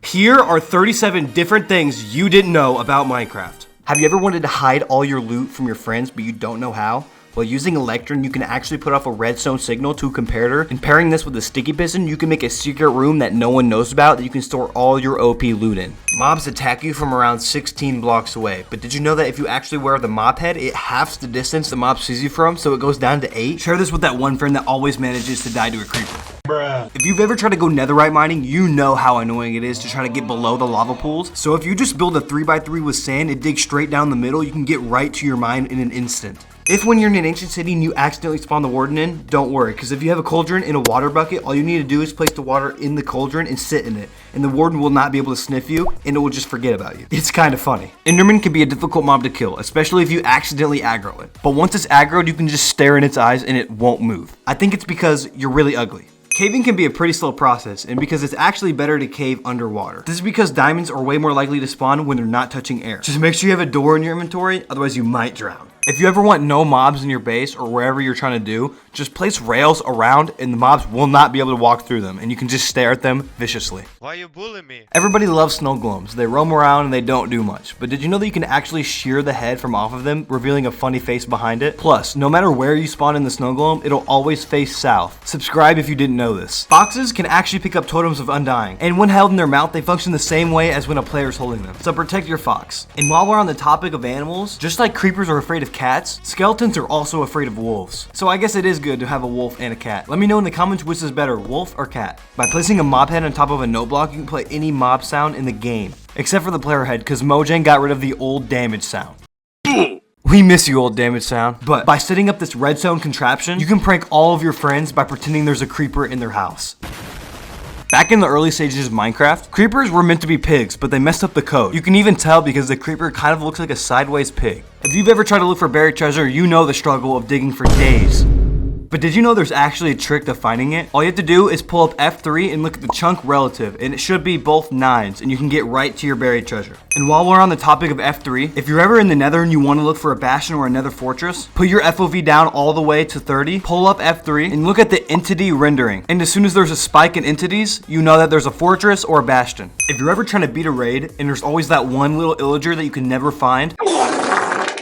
Here are 37 different things you didn't know about Minecraft. Have you ever wanted to hide all your loot from your friends, but you don't know how? Well, using Electron, you can actually put off a redstone signal to a comparator, and pairing this with a sticky piston, you can make a secret room that no one knows about that you can store all your OP loot in. Mobs attack you from around 16 blocks away, but did you know that if you actually wear the mob head, it halves the distance the mob sees you from, so it goes down to 8? Share this with that one friend that always manages to die to a creeper. Bruh. If you've ever tried to go netherite mining, you know how annoying it is to try to get below the lava pools. So if you just build a 3x3 with sand and dig straight down the middle, you can get right to your mine in an instant. If when you're in an ancient city and you accidentally spawn the warden in, don't worry, because if you have a cauldron in a water bucket, all you need to do is place the water in the cauldron and sit in it, and the warden will not be able to sniff you, and it will just forget about you. It's kind of funny. Enderman can be a difficult mob to kill, especially if you accidentally aggro it. But once it's aggroed, you can just stare in its eyes and it won't move. I think it's because you're really ugly. Caving can be a pretty slow process, and because it's actually better to cave underwater. This is because diamonds are way more likely to spawn when they're not touching air. Just make sure you have a door in your inventory, otherwise you might drown. If you ever want no mobs in your base or wherever you're trying to do, just place rails around and the mobs will not be able to walk through them, and you can just stare at them viciously. Why you bullying me? Everybody loves snow glomes. They roam around and they don't do much. But did you know that you can actually shear the head from off of them, revealing a funny face behind it? Plus, no matter where you spawn in the snow globe, it'll always face south. Subscribe if you didn't know this. Foxes can actually pick up totems of undying, and when held in their mouth, they function the same way as when a player is holding them. So protect your fox. And while we're on the topic of animals, just like creepers are afraid of cats, skeletons are also afraid of wolves. So I guess it is good to have a wolf and a cat. Let me know in the comments which is better, wolf or cat. By placing a mob head on top of a note block, you can play any mob sound in the game. Except for the player head, because Mojang got rid of the old damage sound. We miss you, old damage sound. But by setting up this redstone contraption, you can prank all of your friends by pretending there's a creeper in their house. Back in the early stages of Minecraft, creepers were meant to be pigs, but they messed up the code. You can even tell because the creeper kind of looks like a sideways pig. If you've ever tried to look for buried treasure, you know the struggle of digging for days. But did you know there's actually a trick to finding it? All you have to do is pull up F3 and look at the chunk relative, and it should be both 9s, and you can get right to your buried treasure. And while we're on the topic of F3, if you're ever in the Nether and you want to look for a Bastion or a Nether fortress, put your FOV down all the way to 30, pull up F3, and look at the entity rendering. And as soon as there's a spike in entities, you know that there's a fortress or a Bastion. If you're ever trying to beat a raid, and there's always that one little illager that you can never find,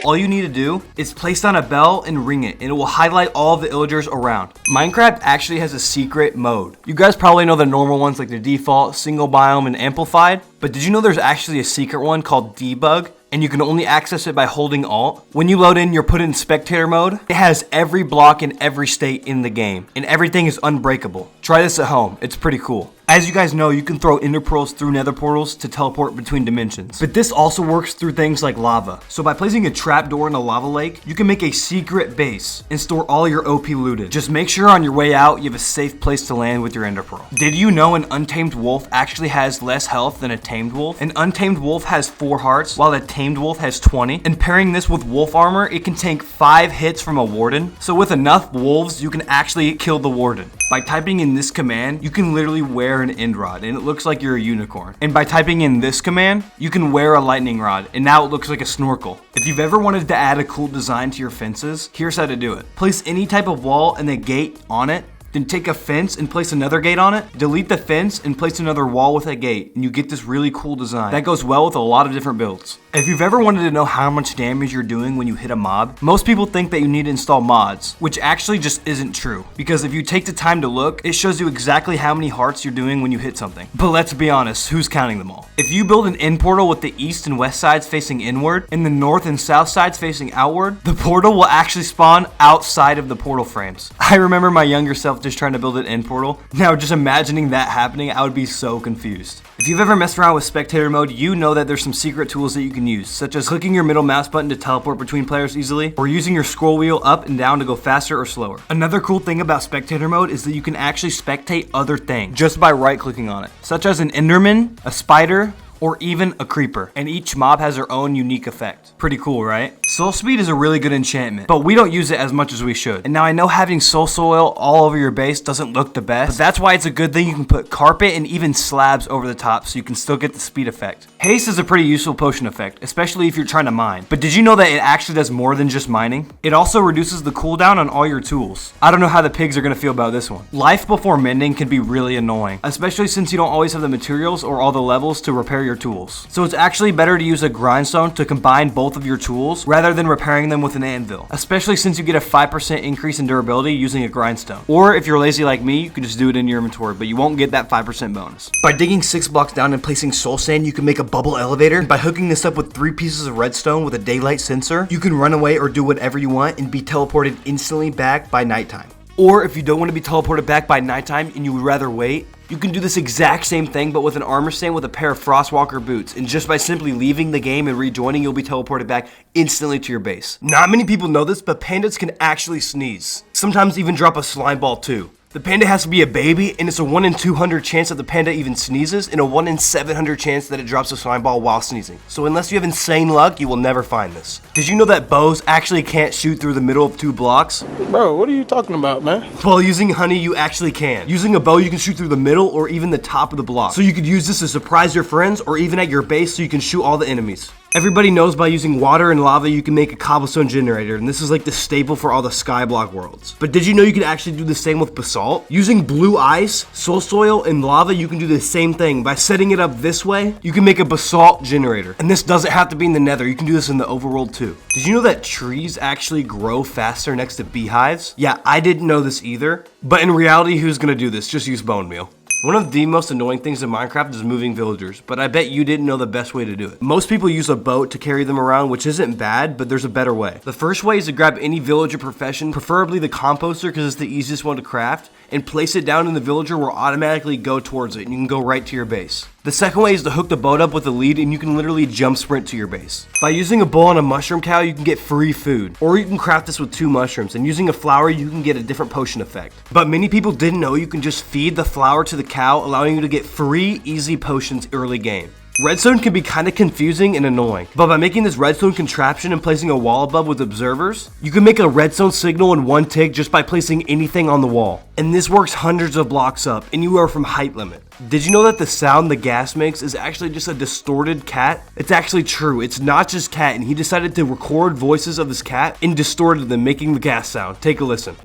all you need to do is place down a bell and ring it, and it will highlight all of the illagers around. Minecraft actually has a secret mode. You guys probably know the normal ones like the default, single biome, and amplified, but did you know there's actually a secret one called debug? And you can only access it by holding Alt. When you load in, you're put in Spectator mode. It has every block in every state in the game, and everything is unbreakable. Try this at home, it's pretty cool. As you guys know, you can throw ender pearls through nether portals to teleport between dimensions. But this also works through things like lava. So by placing a trapdoor in a lava lake, you can make a secret base and store all your OP looted. Just make sure on your way out, you have a safe place to land with your ender pearl. Did you know an untamed wolf actually has less health than a tamed wolf? An untamed wolf has 4 hearts, while a tamed wolf has 20. And pairing this with wolf armor, it can tank 5 hits from a warden. So with enough wolves, you can actually kill the warden. By typing in this command, you can literally wear an end rod, and it looks like you're a unicorn. And by typing in this command, you can wear a lightning rod, and now it looks like a snorkel. If you've ever wanted to add a cool design to your fences, here's how to do it. Place any type of wall and a gate on it, then take a fence and place another gate on it, delete the fence and place another wall with a gate, and you get this really cool design that goes well with a lot of different builds. If you've ever wanted to know how much damage you're doing when you hit a mob, most people think that you need to install mods, which actually just isn't true, because if you take the time to look, it shows you exactly how many hearts you're doing when you hit something. But let's be honest, who's counting them all? If you build an end portal with the east and west sides facing inward, and the north and south sides facing outward, the portal will actually spawn outside of the portal frames. I remember my younger self just trying to build an end portal. Now just imagining that happening, I would be so confused. If you've ever messed around with Spectator mode, you know that there's some secret tools that you can use, such as clicking your middle mouse button to teleport between players easily, or using your scroll wheel up and down to go faster or slower. Another cool thing about Spectator mode is that you can actually spectate other things just by right clicking on it, such as an enderman, a spider, or even a creeper. And each mob has their own unique effect. Pretty cool, right? Soul Speed is a really good enchantment, but we don't use it as much as we should. And now I know having soul soil all over your base doesn't look the best, but that's why it's a good thing you can put carpet and even slabs over the top so you can still get the speed effect. Haste is a pretty useful potion effect, especially if you're trying to mine. But did you know that it actually does more than just mining? It also reduces the cooldown on all your tools. I don't know how the pigs are gonna feel about this one. Life before mending can be really annoying, especially since you don't always have the materials or all the levels to repair your tools. So it's actually better to use a grindstone to combine both of your tools rather than repairing them with an anvil, especially since you get a 5% increase in durability using a grindstone. Or if you're lazy like me, you can just do it in your inventory, but you won't get that 5% bonus. By digging 6 blocks down and placing soul sand, you can make a bubble elevator. By hooking this up with 3 pieces of redstone with a daylight sensor, you can run away or do whatever you want and be teleported instantly back by nighttime. Or if you don't want to be teleported back by nighttime and you would rather wait, you can do this exact same thing but with an armor stand with a pair of Frostwalker boots, and just by simply leaving the game and rejoining, you'll be teleported back instantly to your base. Not many people know this, but pandas can actually sneeze. Sometimes even drop a slime ball too. The panda has to be a baby, and it's a 1 in 200 chance that the panda even sneezes, and a 1 in 700 chance that it drops a slime ball while sneezing. So unless you have insane luck, you will never find this. Did you know that bows actually can't shoot through the middle of 2 blocks? Bro, what are you talking about, man? While using honey, you actually can. Using a bow, you can shoot through the middle or even the top of the block. So you could use this to surprise your friends or even at your base so you can shoot all the enemies. Everybody knows by using water and lava you can make a cobblestone generator, and this is like the staple for all the skyblock worlds. But did you know you can actually do the same with basalt? Using blue ice, soul soil, and lava, you can do the same thing. By setting it up this way, you can make a basalt generator. And this doesn't have to be in the nether, you can do this in the overworld too. Did you know that trees actually grow faster next to beehives? Yeah, I didn't know this either, but in reality, who's gonna do this? Just use bone meal. One of the most annoying things in Minecraft is moving villagers, but I bet you didn't know the best way to do it. Most people use a boat to carry them around, which isn't bad, but there's a better way. The first way is to grab any villager profession, preferably the composter because it's the easiest one to craft, and place it down and the villager will automatically go towards it and you can go right to your base. The second way is to hook the boat up with a lead and you can literally jump sprint to your base. By using a bowl and a mushroom cow, you can get free food. Or you can craft this with 2 mushrooms, and using a flower, you can get a different potion effect. But many people didn't know you can just feed the flower to the cow, allowing you to get free, easy potions early game. Redstone can be kind of confusing and annoying, but by making this redstone contraption and placing a wall above with observers, you can make a redstone signal in 1 tick just by placing anything on the wall. And this works hundreds of blocks up, anywhere from height limit. Did you know that the sound the Ghast makes is actually just a distorted cat? It's actually true, it's not just cat, and he decided to record voices of his cat and distorted them, making the Ghast sound. Take a listen.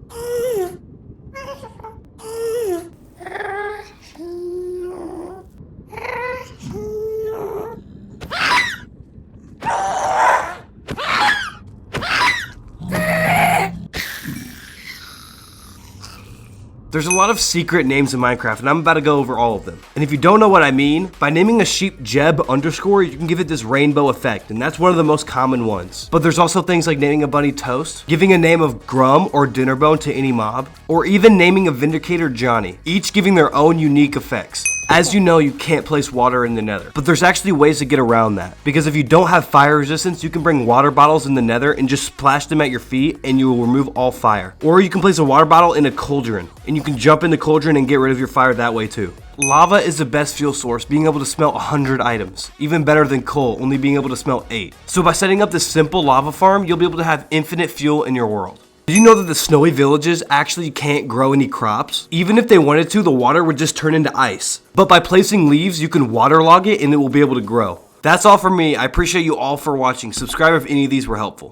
There's a lot of secret names in Minecraft, and I'm about to go over all of them. And if you don't know what I mean, by naming a sheep Jeb underscore, you can give it this rainbow effect, and that's one of the most common ones. But there's also things like naming a bunny Toast, giving a name of Grum or Dinnerbone to any mob, or even naming a Vindicator Johnny, each giving their own unique effects. As you know, you can't place water in the nether, but there's actually ways to get around that. Because if you don't have fire resistance, you can bring water bottles in the nether and just splash them at your feet and you will remove all fire. Or you can place a water bottle in a cauldron and you can jump in the cauldron and get rid of your fire that way too. Lava is the best fuel source, being able to smelt 100 items. Even better than coal, only being able to smelt 8. So by setting up this simple lava farm, you'll be able to have infinite fuel in your world. Did you know that the snowy villages actually can't grow any crops? Even if they wanted to, the water would just turn into ice. But by placing leaves, you can waterlog it and it will be able to grow. That's all from me. I appreciate you all for watching. Subscribe if any of these were helpful.